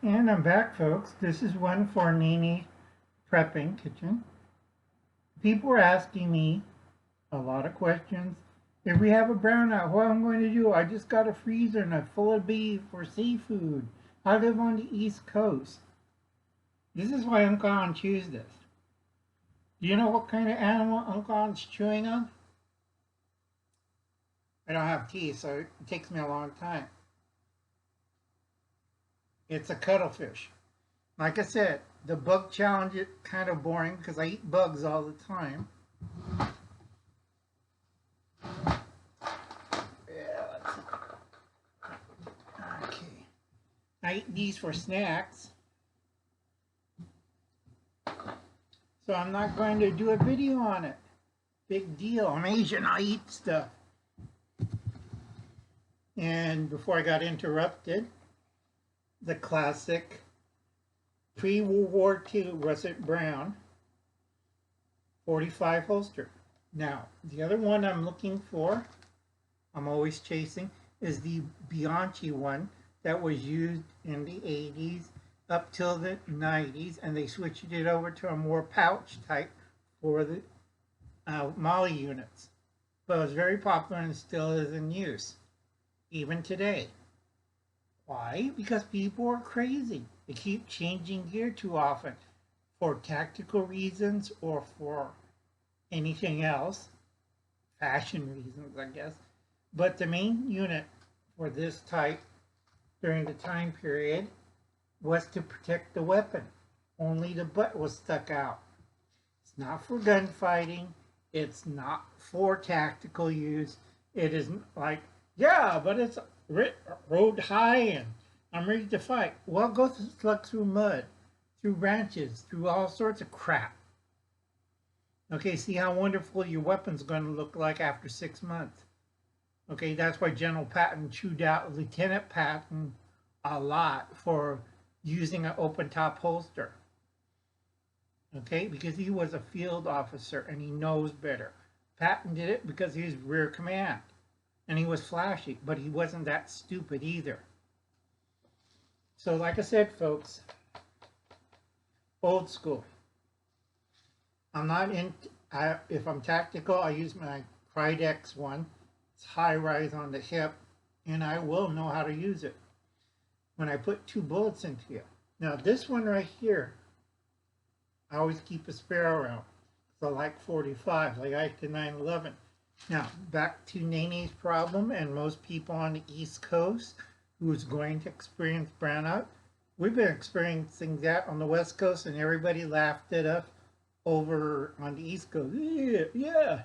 And I'm back, folks. This is one for Nene Prepping Kitchen. People were asking me a lot of questions. If we have a brownout, what I'm going to do? I just got a freezer and it's full of beef or seafood. I live on the East Coast. This is why Uncle On chews this. Do you know what kind of animal Uncle On's chewing on? I don't have teeth, so it takes me a long time. It's a cuttlefish. Like I said, the bug challenge is kind of boring because I eat bugs all the time. Okay. I eat these for snacks. So I'm not going to do a video on it. Big deal. I'm Asian. I eat stuff. And before I got interrupted, the classic pre-World War II russet brown 45 holster. Now, the other one I'm looking for, I'm always chasing, is the Bunkie one that was used in the 80s up till the 90s, and they switched it over to a more pouch type for the Molly units. But it was very popular and still is in use, even today. Why? Because people are crazy. They keep changing gear too often for tactical reasons or for anything else. Fashion reasons, I guess. But the main unit for this type during the time period was to protect the weapon. Only the butt was stuck out. It's not for gunfighting. It's not for tactical use. It isn't like, yeah, but it's road high and I'm ready to fight. Well, go slug through mud, through branches, through all sorts of crap. Okay, see how wonderful your weapon's going to look like after 6 months. Okay, that's why General Patton chewed out Lieutenant Patton a lot for using an open top holster. Okay, because he was a field officer and he knows better. Patton did it because he was rear command. And he was flashy, but he wasn't that stupid either. So like I said, folks, old school. I'm not in, if I'm tactical, I use my Cridex one. It's high rise on the hip, and I will know how to use it when I put 2 bullets into it. Now this one right here, I always keep a spare around. So like 45, like I like the 911. Now, back to Nene's problem, and most people on the East Coast who's going to experience brownout. We've been experiencing that on the West Coast, and everybody laughed at us over on the East Coast. Yeah.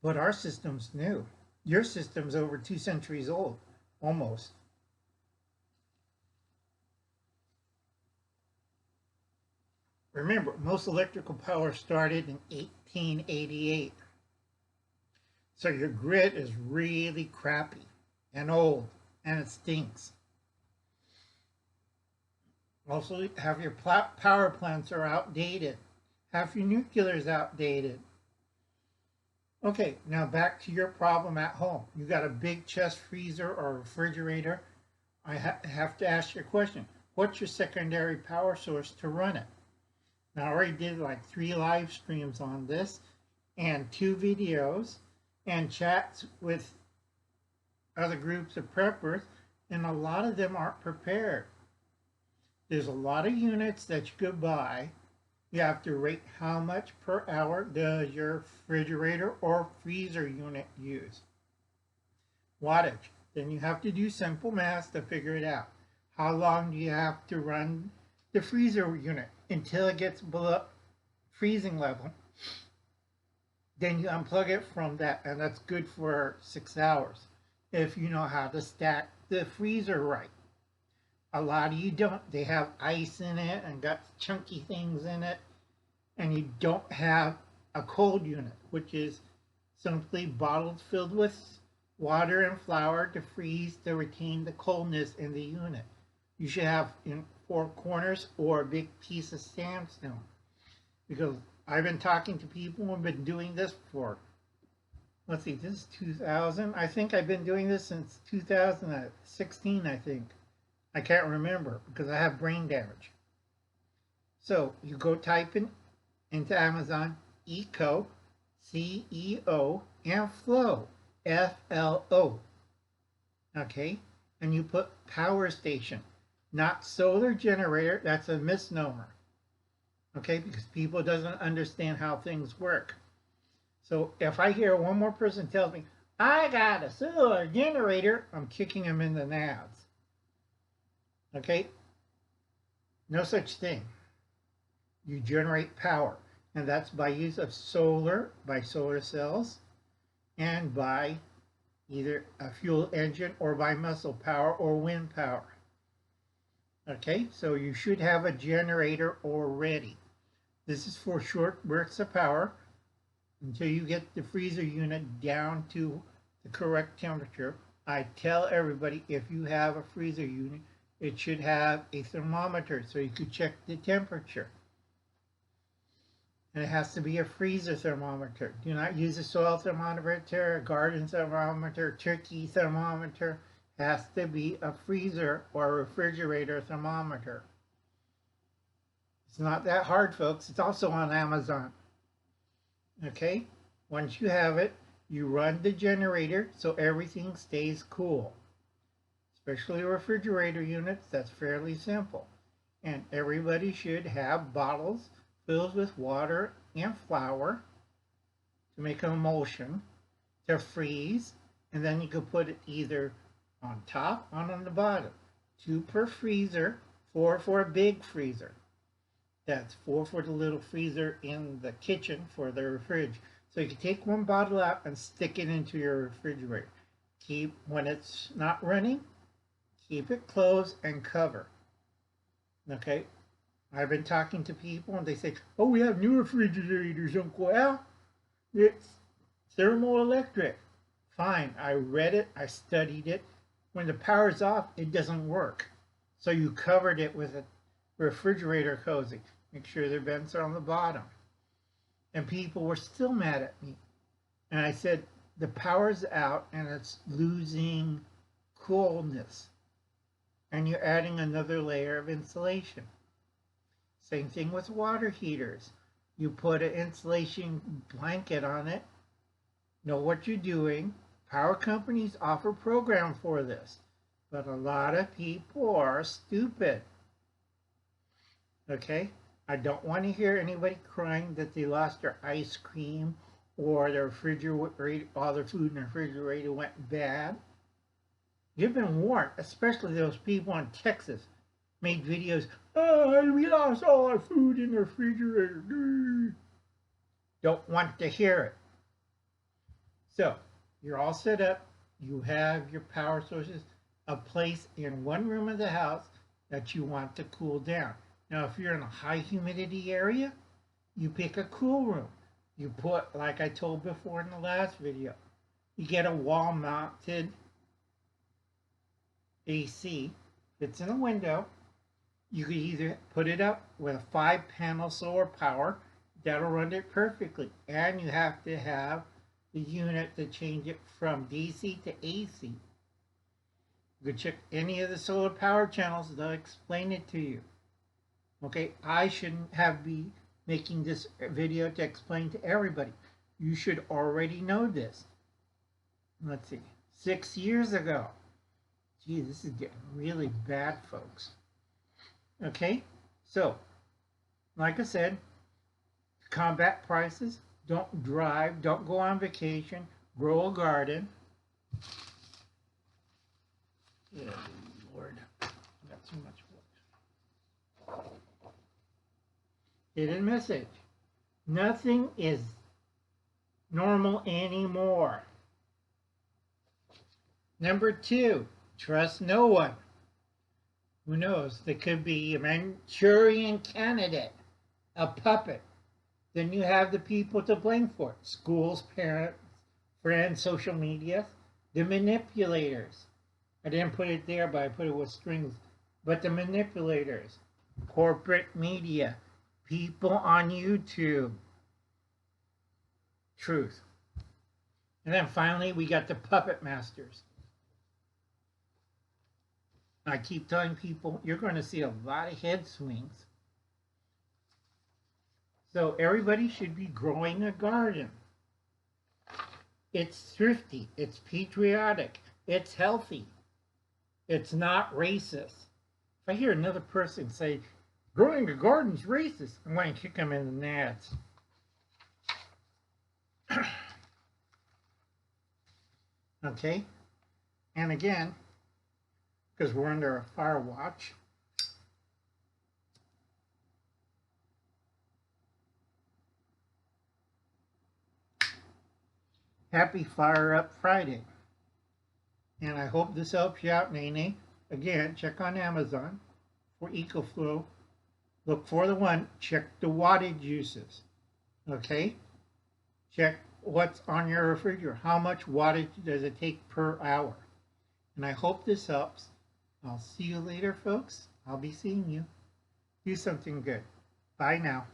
But our system's new. Your system's over 2 centuries old, almost. Remember, most electrical power started in 1888. So your grid is really crappy and old, and it stinks. Also, half your power plants are outdated. Half your nuclear is outdated. Okay, now back to your problem at home. You got a big chest freezer or refrigerator. I have to ask you a question. What's your secondary power source to run it? Now, I already did like 3 live streams on this and 2 videos and chats with other groups of preppers, and a lot of them aren't prepared. There's a lot of units that you could buy. You have to rate how much per hour does your refrigerator or freezer unit use. Wattage. Then you have to do simple math to figure it out. How long do you have to run the freezer unit until it gets below freezing level? Then you unplug it from that, and that's good for 6 hours if you know how to stack the freezer right. A lot of you don't. They have ice in it and got chunky things in it, and you don't have a cold unit, which is simply bottles filled with water and flour to freeze to retain the coldness in the unit. You should have in 4 corners or a big piece of sandstone, because I've been talking to people who have been doing this for, let's see, this is 2000. I think I've been doing this since 2016, I think. I can't remember because I have brain damage. So you go type in into Amazon Eco, CEO, and Flow, FLO. Okay, and you put power station, not solar generator. That's a misnomer. Okay, because people doesn't understand how things work. So if I hear one more person tells me, I got a solar generator, I'm kicking them in the nads. Okay? No such thing. You generate power, and that's by use of solar, by solar cells, and by either a fuel engine or by muscle power or wind power. Okay, so you should have a generator already. This is for short bursts of power until you get the freezer unit down to the correct temperature. I tell everybody if you have a freezer unit, it should have a thermometer so you could check the temperature. And it has to be a freezer thermometer. Do not use a soil thermometer, a garden thermometer, turkey thermometer. It has to be a freezer or a refrigerator thermometer. It's not that hard, folks. It's also on Amazon. Okay? Once you have it, you run the generator so everything stays cool. Especially refrigerator units, that's fairly simple. And everybody should have bottles filled with water and flour to make an emulsion to freeze, and then you can put it either on top or on the bottom. 2 per freezer, 4 for a big freezer. That's 4 for the little freezer in the kitchen for the fridge. So you can take 1 bottle out and stick it into your refrigerator. Keep, when it's not running, keep it closed and cover. Okay? I've been talking to people and they say, oh, we have new refrigerators, Uncle Al. It's thermoelectric. Fine, I read it, I studied it. When the power's off, it doesn't work. So you covered it with a refrigerator cozy. Make sure the vents are on the bottom. And people were still mad at me. And I said, the power's out and it's losing coolness. And you're adding another layer of insulation. Same thing with water heaters. You put an insulation blanket on it. Know what you're doing. Power companies offer programs for this. But a lot of people are stupid. Okay? I don't want to hear anybody crying that they lost their ice cream or their refrigerator, all their food in the refrigerator went bad. You've been warned, especially those people in Texas made videos, oh, we lost all our food in the refrigerator. Don't want to hear it. So, you're all set up. You have your power sources, a place in one room of the house that you want to cool down. Now, if you're in a high humidity area, you pick a cool room. You put, like I told before in the last video, you get a wall-mounted AC. It's in a window. You could either put it up with a 5-panel solar power. That'll run it perfectly. And you have to have the unit to change it from DC to AC. You can check any of the solar power channels. They'll explain it to you. Okay, I shouldn't have be making this video to explain to everybody. You should already know this. Let's see, 6 years ago. Gee, this is getting really bad, folks. Okay, so, like I said, combat prices, don't drive, don't go on vacation, grow a garden. Good Lord, I got so much wood. Hidden message. Nothing is normal anymore. Number 2, trust no one. Who knows? There could be a Manchurian candidate, a puppet. Then you have the people to blame for it. Schools, parents, friends, social media, the manipulators. I didn't put it there, but I put it with strings. But the manipulators, corporate media, people on YouTube. Truth. And then finally, we got the puppet masters. I keep telling people you're going to see a lot of head swings. So everybody should be growing a garden. It's thrifty, it's patriotic, it's healthy, it's not racist. If I hear another person say, growing a garden's racist, I'm going to kick them in the nads. Okay? And again, because we're under a fire watch, happy Fire Up Friday. And I hope this helps you out, Nene. Again, check on Amazon for EcoFlow. Look for the one, check the wattage uses. Okay? Check what's on your refrigerator. How much wattage does it take per hour? And I hope this helps. I'll see you later, folks. I'll be seeing you. Do something good. Bye now.